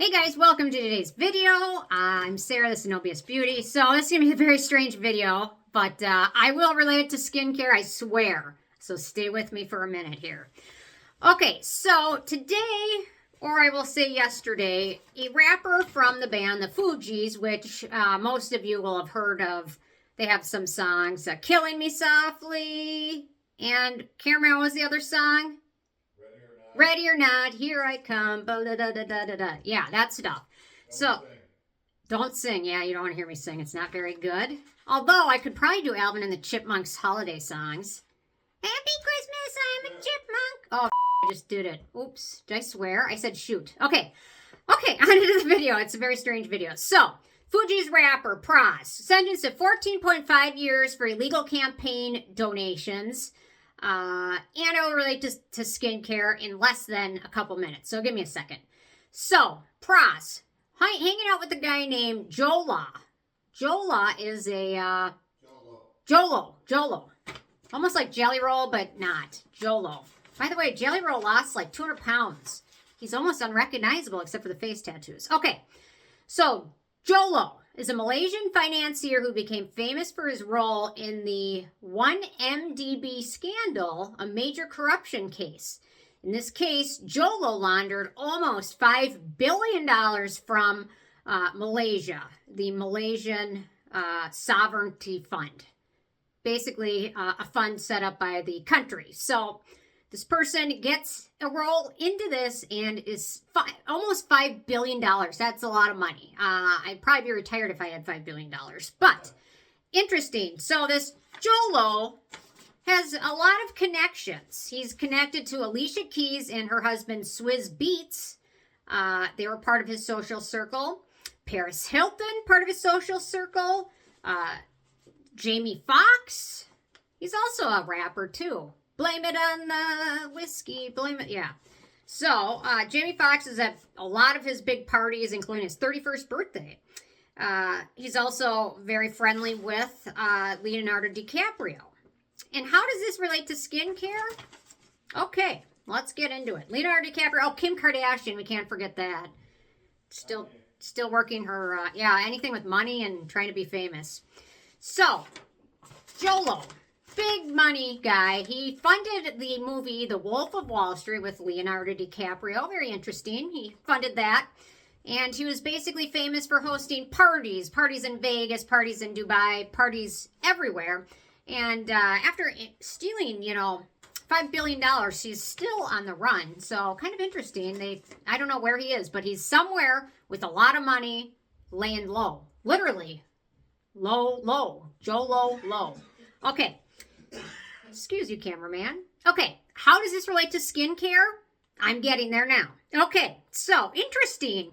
Hey guys, welcome to today's video. I'm Sarah, this is Nobius Beauty. So this is going to be a very strange video, but I will relate it to skincare, I swear. So stay with me for a minute here. Okay, so today, or I will say yesterday, a rapper from the band The Fugees, which most of you will have heard of. They have some songs, Killing Me Softly, and can't remember what was the other song? Ready or not, here I come. Yeah, that stuff. Don't sing. Yeah, you don't want to hear me sing. It's not very good. Although I could probably do Alvin and the Chipmunks holiday songs. Happy Christmas, I'm a chipmunk. Oh, I just did it. Oops. Did I swear? I said shoot. Okay, on to the video. It's a very strange video. So, Fugees rapper Pras sentenced to 14.5 years for illegal campaign donations. And I will relate to skincare in less than a couple minutes. So give me a second. So, Pras, hanging out with a guy named Jolo. Jolo is a, Jolo. Almost like Jelly Roll, but not. Jolo. By the way, Jelly Roll lost like 200 pounds. He's almost unrecognizable except for the face tattoos. Okay, so Jolo is a Malaysian financier who became famous for his role in the 1MDB scandal, a major corruption case. In this case, Jolo laundered almost $5 billion from Malaysia, the Malaysian Sovereignty Fund. Basically, a fund set up by the country. So this person gets a role into this and is almost $5 billion. That's a lot of money. I'd probably be retired if I had $5 billion. But interesting. So this Jolo has a lot of connections. He's connected to Alicia Keys and her husband Swizz Beatz. They were part of his social circle. Paris Hilton, part of his social circle. Jamie Foxx. He's also a rapper too. Blame it on the whiskey. Yeah. So, Jamie Foxx is at a lot of his big parties, including his 31st birthday. He's also very friendly with Leonardo DiCaprio. And how does this relate to skincare? Okay, let's get into it. Leonardo DiCaprio. Oh, Kim Kardashian. We can't forget that. Still working her, anything with money and trying to be famous. So, Jolo. Big money guy. He funded the movie The Wolf of Wall Street with Leonardo DiCaprio. Very interesting. He funded that. And he was basically famous for hosting parties. Parties in Vegas, parties in Dubai, parties everywhere. And after stealing, $5 billion, he's still on the run. So kind of interesting. I don't know where he is, but he's somewhere with a lot of money laying low. Literally. Low. Jolo, low. Okay. Excuse you, cameraman. Okay, how does this relate to skincare? I'm getting there now. Okay, so interesting.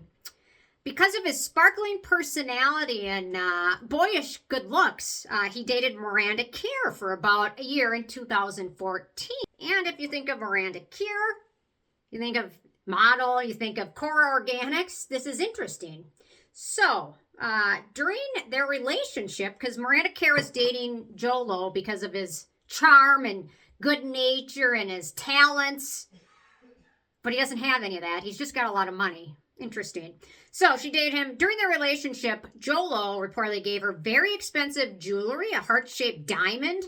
Because of his sparkling personality and boyish good looks, he dated Miranda Kerr for about a year in 2014. And if you think of Miranda Kerr, you think of model, you think of Cora Organics, this is interesting. So, during their relationship, because Miranda Kerr was dating Jolo because of his charm and good nature and his talents, but he doesn't have any of that. He's just got a lot of money. Interesting. So she dated him. During their relationship, Jolo reportedly gave her very expensive jewelry, a heart-shaped diamond,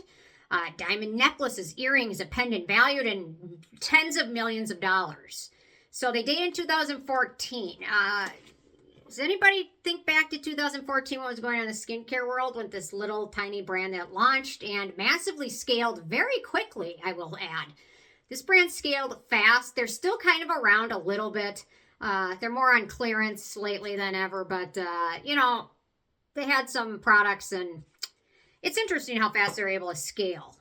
diamond necklaces, earrings, a pendant valued in tens of millions of dollars. So they dated in 2014. Does anybody think back to 2014, what was going on in the skincare world with this little tiny brand that launched and massively scaled very quickly, I will add. This brand scaled fast. They're still kind of around a little bit. They're more on clearance lately than ever, but, they had some products, and it's interesting how fast they're able to scale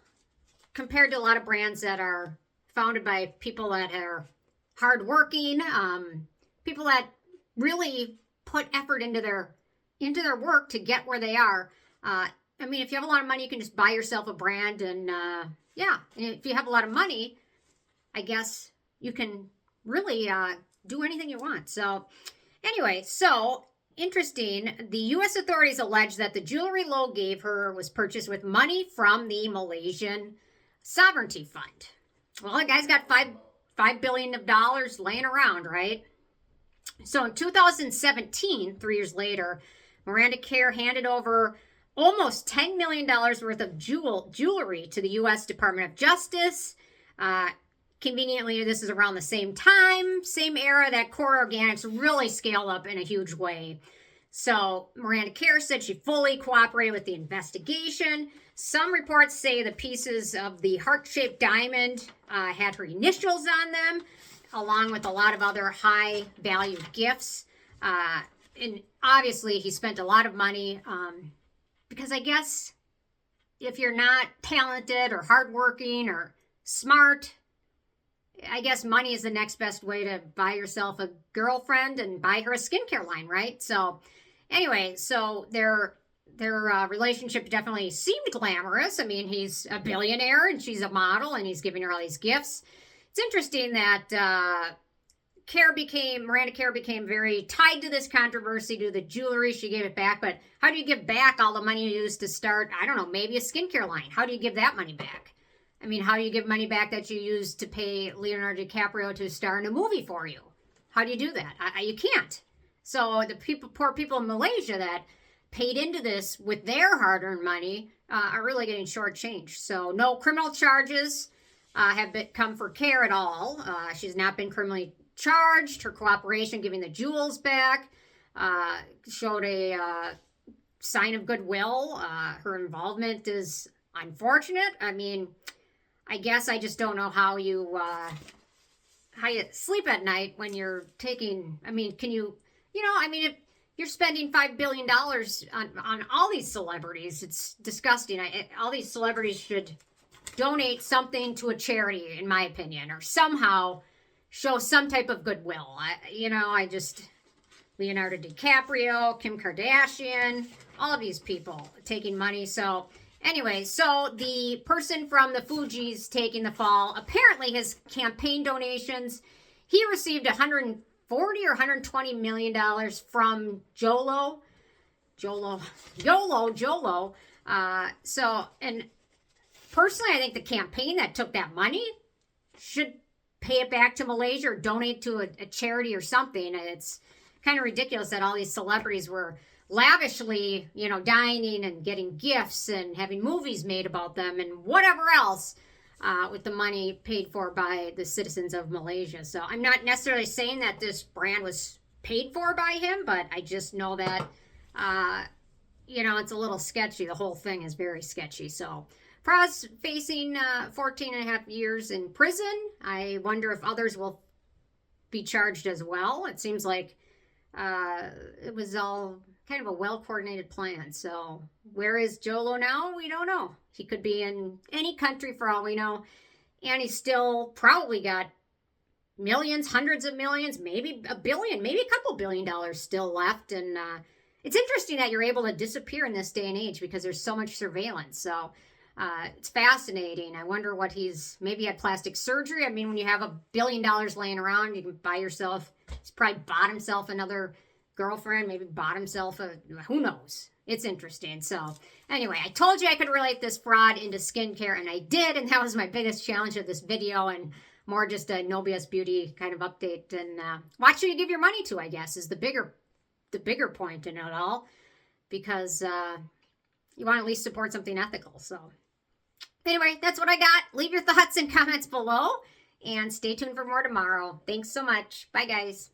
compared to a lot of brands that are founded by people that are hardworking, people that really put effort into their work to get where they are. If you have a lot of money, you can just buy yourself a brand, and and if you have a lot of money, I guess you can really do anything you want. So anyway, interesting. The U.S. authorities allege that the jewelry Lowe gave her was purchased with money from the Malaysian Sovereignty Fund. Well, the guy's got $5 billion laying around, right? So in 2017, 3 years later, Miranda Kerr handed over almost $10 million worth of jewelry to the U.S. Department of Justice. Conveniently, this is around the same time, same era that Core Organics really scaled up in a huge way. So Miranda Kerr said she fully cooperated with the investigation. Some reports say the pieces of the heart-shaped diamond had her initials on them, along with a lot of other high-value gifts. And obviously, he spent a lot of money because I guess if you're not talented or hardworking or smart, I guess money is the next best way to buy yourself a girlfriend and buy her a skincare line, right? So anyway, so their relationship definitely seemed glamorous. I mean, he's a billionaire and she's a model and he's giving her all these gifts. It's interesting that Miranda Kerr became very tied to this controversy, to the jewelry. She gave it back, but how do you give back all the money you used to start, I don't know, maybe a skincare line? How do you give that money back? I mean, how do you give money back that you used to pay Leonardo DiCaprio to star in a movie for you? How do you do that? You can't. So the poor people in Malaysia that paid into this with their hard-earned money are really getting shortchanged. So no criminal charges have come for Kerr at all. She's not been criminally charged. Her cooperation, giving the jewels back, showed a sign of goodwill. Her involvement is unfortunate. I mean, I guess I just don't know how you sleep at night when you're taking. I mean, can you? I mean, if you're spending $5 billion on all these celebrities, it's disgusting. All these celebrities should donate something to a charity, in my opinion, or somehow show some type of goodwill. Leonardo DiCaprio, Kim Kardashian, all of these people taking money. So anyway, so the person from the Fugees taking the fall, apparently his campaign donations, he received $140 or $120 million from Jolo. And personally, I think the campaign that took that money should pay it back to Malaysia or donate to a charity or something. It's kind of ridiculous that all these celebrities were lavishly, dining and getting gifts and having movies made about them and whatever else with the money paid for by the citizens of Malaysia. So I'm not necessarily saying that this brand was paid for by him, but I just know that, it's a little sketchy. The whole thing is very sketchy. So Pras facing 14 and a half years in prison. I wonder if others will be charged as well. It seems like it was all kind of a well-coordinated plan. So where is Jolo now? We don't know. He could be in any country for all we know. And he's still probably got millions, hundreds of millions, maybe $1 billion, maybe a couple $1 billion still left. And it's interesting that you're able to disappear in this day and age because there's so much surveillance. So it's fascinating. I wonder what maybe had plastic surgery. I mean, when you have $1 billion laying around, you can buy yourself, he's probably bought himself another girlfriend, maybe bought himself who knows. It's interesting. So anyway, I told you I could relate this fraud into skincare, and I did, and that was my biggest challenge of this video, and more just a No BS Beauty kind of update. And watch who you give your money to, I guess, is the bigger point in it all, because you want to at least support something ethical. So anyway, that's what I got. Leave your thoughts and comments below, and stay tuned for more tomorrow. Thanks so much. Bye, guys.